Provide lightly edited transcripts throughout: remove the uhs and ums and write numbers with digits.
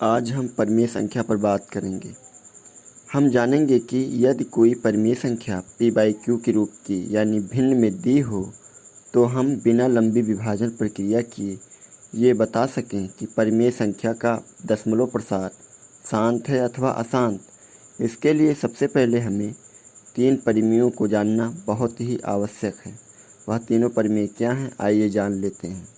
आज हम परिमेय संख्या पर बात करेंगे। हम जानेंगे कि यदि कोई परिमेय संख्या p/q के रूप की यानी भिन्न में दी हो तो हम बिना लंबी विभाजन प्रक्रिया किए ये बता सकें कि परिमेय संख्या का दशमलव प्रसार शांत है अथवा अशांत। इसके लिए सबसे पहले हमें तीन परिमेयों को जानना बहुत ही आवश्यक है। वह तीनों परिमेय क्या हैं, आइए जान लेते हैं।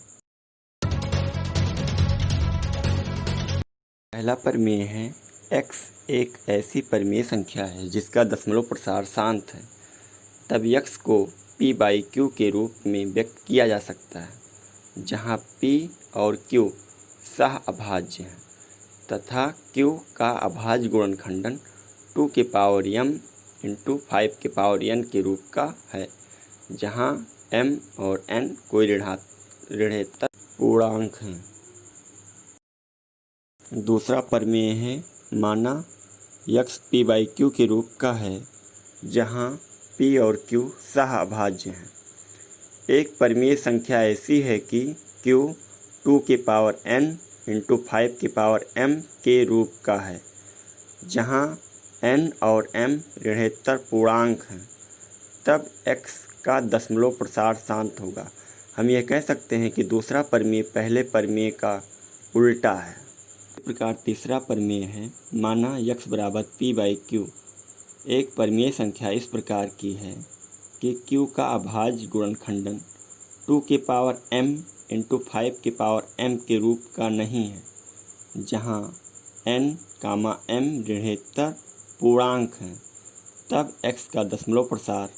पहला परिमेय है x एक ऐसी परिमेय संख्या है जिसका दशमलव प्रसार शांत है, तब x को p/q के रूप में व्यक्त किया जा सकता है, जहाँ p और q सह अभाज्य हैं तथा q का अभाज्य गुणनखंडन 2m × 5n के रूप का है, जहाँ m और n कोई ऋणात्मक पूर्णांक हैं। दूसरा परिमेय है माना x p/q के रूप का है, जहाँ p और q सह अभाज्य हैं। एक परिमेय संख्या ऐसी है कि q 2n × 5m के रूप का है, जहाँ n और m ऋणोत्तर पूर्णांक हैं, तब x का दशमलव प्रसार शांत होगा। हम यह कह सकते हैं कि दूसरा परिमेय पहले परिमेय का उल्टा है। इस प्रकार तीसरा परिमेय है माना x बराबर p/q। एक परिमेय संख्या इस प्रकार की है कि q का अभाज्य गुणनखंडन 2m × 5m के रूप का नहीं है, जहाँ n, m ऋणोत्तर पूर्णांक हैं, तब x का दशमलव प्रसार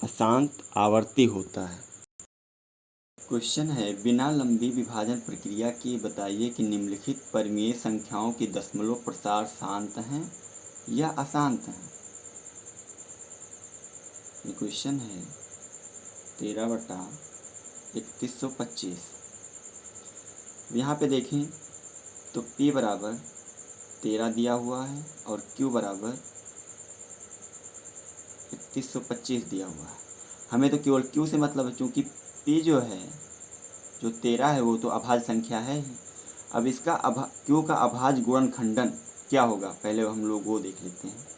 अशांत आवर्ती होता है। क्वेश्चन है, बिना लंबी विभाजन प्रक्रिया के बताइए कि निम्नलिखित परिमेय संख्याओं के दशमलव प्रसार शांत हैं या अशांत हैं। ये क्वेश्चन है 13/3125। यहाँ पे देखें तो p बराबर 13 दिया हुआ है और q बराबर 3125 दिया हुआ है। हमें तो केवल q से मतलब है, क्योंकि p जो 13 है वो तो अभाज्य संख्या है ही। अब इसका q का अभाज्य गुणनखंडन क्या होगा, पहले हम लोग वो देख लेते हैं।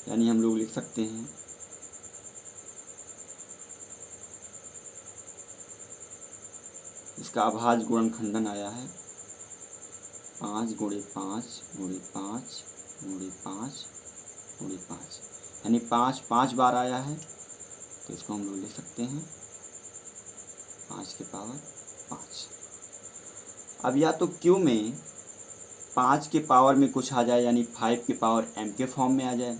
यानी हम लोग लिख सकते हैं इसका अभाज्य गुणनखंडन आया है 5 × 5 × 5 × 5 × 5, यानी 5 बार आया है, तो इसको हम लोग लिख सकते हैं 5⁵। अब या तो q में 5 के पावर में कुछ आ जाए, यानी 5m के फॉर्म में आ जाए,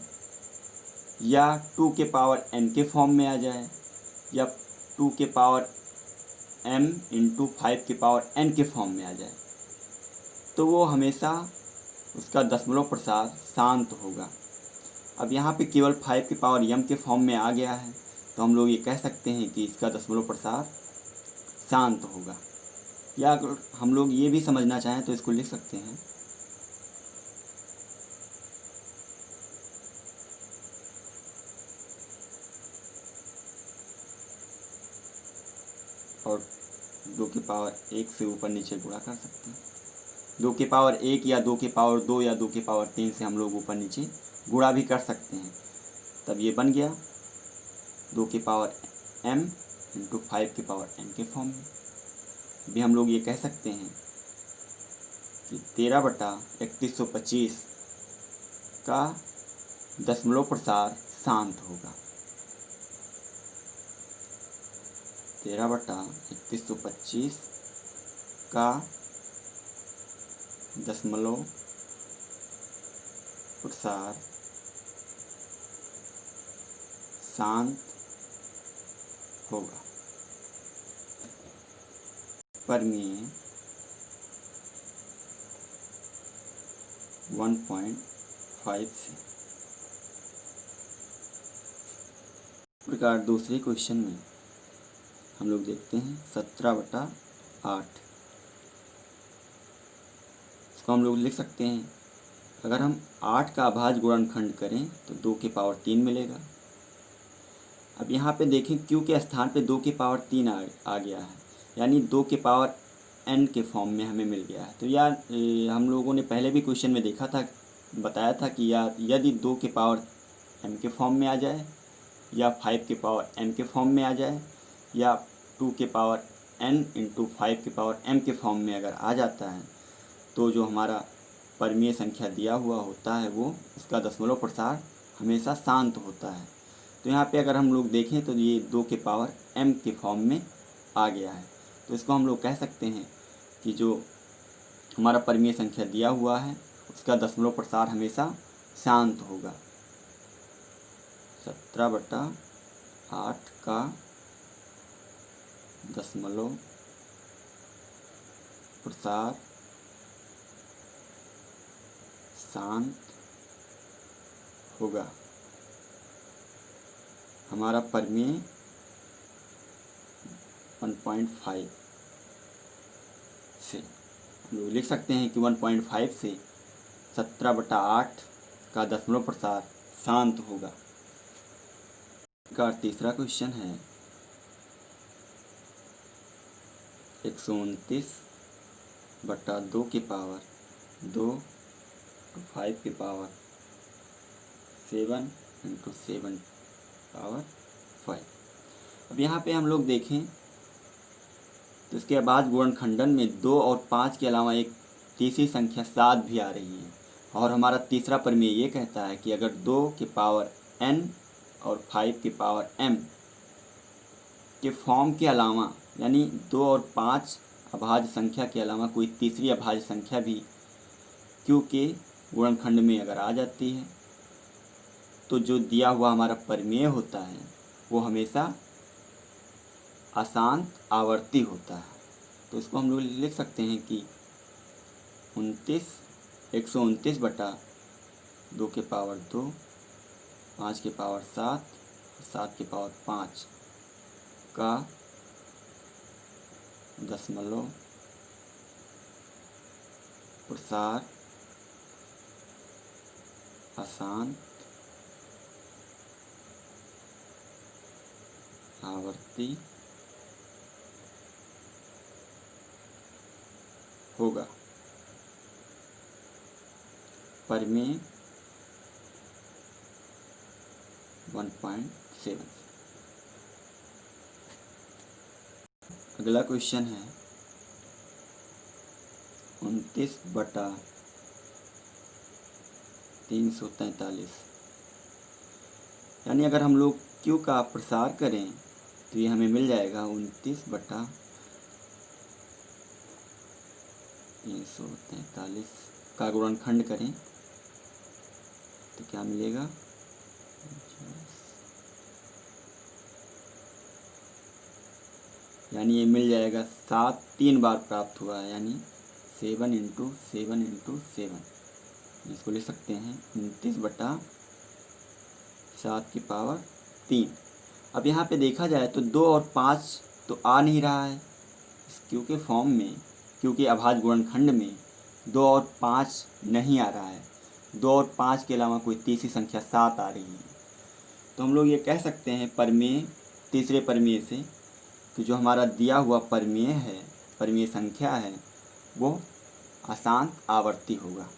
या 2m के फॉर्म में आ जाए, या 2m × 5n के फॉर्म में आ जाए, तो वो हमेशा उसका दशमलव प्रसार शांत होगा। अब यहाँ पे केवल 5m के फॉर्म में आ गया है, तो हम लोग ये कह सकते हैं कि इसका दशमलव प्रसार शांत होगा। या अगर हम लोग ये भी समझना चाहें तो इसको लिख सकते हैं और 2⁴ से ऊपर नीचे गुणा कर सकते हैं। 2⁴ या 2⁴ या 2⁴ से हम लोग ऊपर नीचे गुणा भी कर सकते हैं। तब ये बन गया 2m × 5m के फॉर्म में। भी हम लोग ये कह सकते हैं कि 13/3125 का दशमलव प्रसार शांत होगा। 13/3125 का दशमलव प्रसार शांत होगा। परिमेय 1.5 से। प्रकार दूसरे क्वेश्चन में हम लोग देखते हैं 17/3125। 8। इसको हम लोग लिख सकते हैं, अगर हम 8 का अभाज्य गुणनखंड करें तो 2 की पावर 3 मिलेगा। अब यहाँ पे देखें q के स्थान पे 2 की पावर 3 आ गया है, यानी 2 की पावर n के फॉर्म में हमें मिल गया है। तो यार हम लोगों ने पहले भी क्वेश्चन में देखा था, बताया था कि यार यदि 2 की पावर m के फॉर्म में आ जाए, या 5 की पावर m के फॉर्म में आ जाए, या 2 के पावर n इंटू 5 की पावर m के फॉर्म में अगर आ जाता है, तो जो हमारा परमीय संख्या दिया हुआ होता है वो उसका दशमलव प्रसार हमेशा शांत होता है। तो यहाँ पे अगर हम लोग देखें तो ये 2 के पावर m के फॉर्म में आ गया है। तो इसको हम लोग कह सकते हैं कि जो हमारा परमीय संख्या दिया हुआ है उसका दशमलव प्रसार हमेशा शांत होगा। 17/8 का दशमलव प्रसार शांत होगा। हमारा परमीय 1.5 से हम लोग लिख सकते हैं कि 1.5 से 17/8 का दशमलव प्रसार शांत होगा। का तीसरा क्वेश्चन है 129/2 की पावर 2 तो 5 की पावर 7 इंटू 7 पावर 5। अब यहाँ पे हम लोग देखें तो इसके बाद गुणनखंडन में 2 और 5 के अलावा एक तीसरी संख्या 7 भी आ रही है, और हमारा तीसरा प्रमेय ये कहता है कि अगर 2 की पावर n और 5 की पावर m के फॉर्म के अलावा, यानी 2 और 5 अभाज्य संख्या के अलावा कोई तीसरी अभाज्य संख्या भी q के गुणनखंड में अगर आ जाती है, तो जो दिया हुआ हमारा प्रमेय होता है वो हमेशा अशांत आवर्ती होता है। तो इसको हम लोग लिख सकते हैं कि 129/2 के पावर 2, 5 के पावर 7, 7 के पावर 5 का दशमलव प्रसार अशांत आवर्ती होगा। प्रमेय 1.7। अगला क्वेश्चन है 29/343, यानी अगर हम लोग q का प्रसार करें तो ये हमें मिल जाएगा 29/343 का गुणनखंड करें तो क्या मिलेगा, यानी ये मिल जाएगा 7 3 बार प्राप्त हुआ है, यानी 7 इंटू 7 इंटू 7। इसको लिख सकते हैं 29/7 की पावर 3। अब यहाँ पे देखा जाए तो 2 और 5 तो आ नहीं रहा है इस q के फॉर्म में, क्योंकि अभाज्य गुणनखंड में 2 और 5 नहीं आ रहा है। 2 और 5 के अलावा कोई तीसरी संख्या 7 आ रही है। तो हम लोग ये कह सकते हैं प्रमेय, तीसरे प्रमेय से, कि जो हमारा दिया हुआ प्रमेय है, प्रमेय संख्या है, वो अशांत आवर्ती होगा,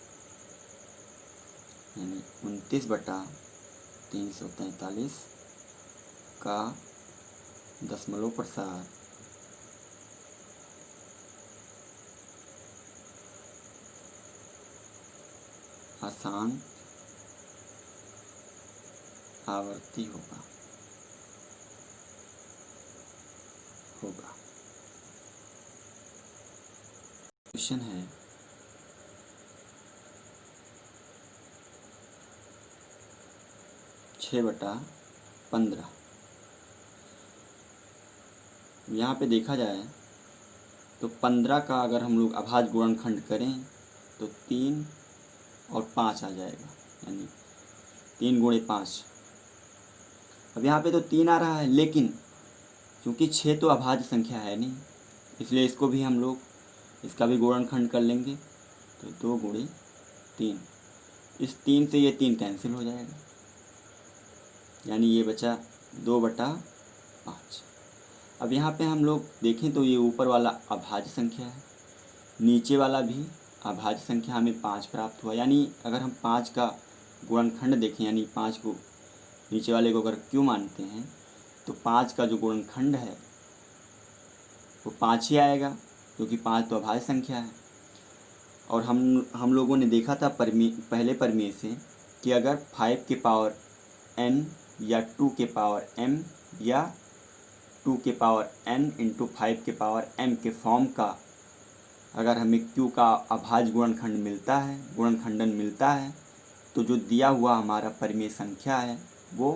यानी 29/343 का दशमलव प्रसार अशांत आवर्ती होगा। क्वेश्चन है 6/15। यहाँ पे देखा जाए तो 15 का अगर हम लोग अभाज्य गुणनखंड करें तो 3 और 5 आ जाएगा, यानी 3 गुणे 5। अब यहाँ पे तो 3 आ रहा है, लेकिन क्योंकि 6 तो अभाज्य संख्या है नहीं, इसलिए इसको भी हम लोग इसका भी गुणनखंड कर लेंगे। तो 2 गुणे 3, इस 3 से ये 3 कैंसिल हो जाएगा, यानी ये बचा 2/5। अब यहाँ पे हम लोग देखें तो ये ऊपर वाला अभाज्य संख्या है, नीचे वाला भी अभाज्य संख्या, हमें 5 प्राप्त हुआ। यानी अगर हम 5 का गुणनखंड देखें, यानी 5 को नीचे वाले को अगर क्यों मानते हैं तो 5 का जो गुणनखंड है वो 5 ही आएगा, क्योंकि 5 तो अभाज्य संख्या है। और हम लोगों ने देखा था पहले प्रमेय से कि अगर 5 के पावर n या 2 के पावर m या 2 के पावर n इंटू 5 के पावर m के फॉर्म का अगर हमें q का अभाज्य गुणनखंडन मिलता है तो जो दिया हुआ हमारा परिमेय संख्या है वो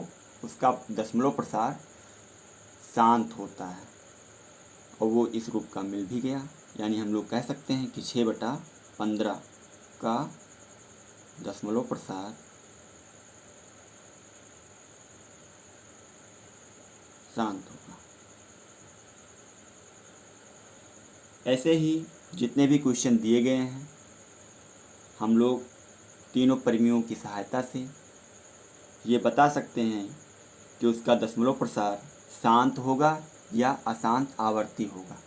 उसका दशमलव प्रसार शांत होता है, और वो इस रूप का मिल भी गया। यानी हम लोग कह सकते हैं कि 6/15 का दशमलव प्रसार शांत होगा। ऐसे ही जितने भी क्वेश्चन दिए गए हैं हम लोग तीनों परिमेयों की सहायता से ये बता सकते हैं कि उसका दशमलव प्रसार शांत होगा या अशांत आवर्ती होगा।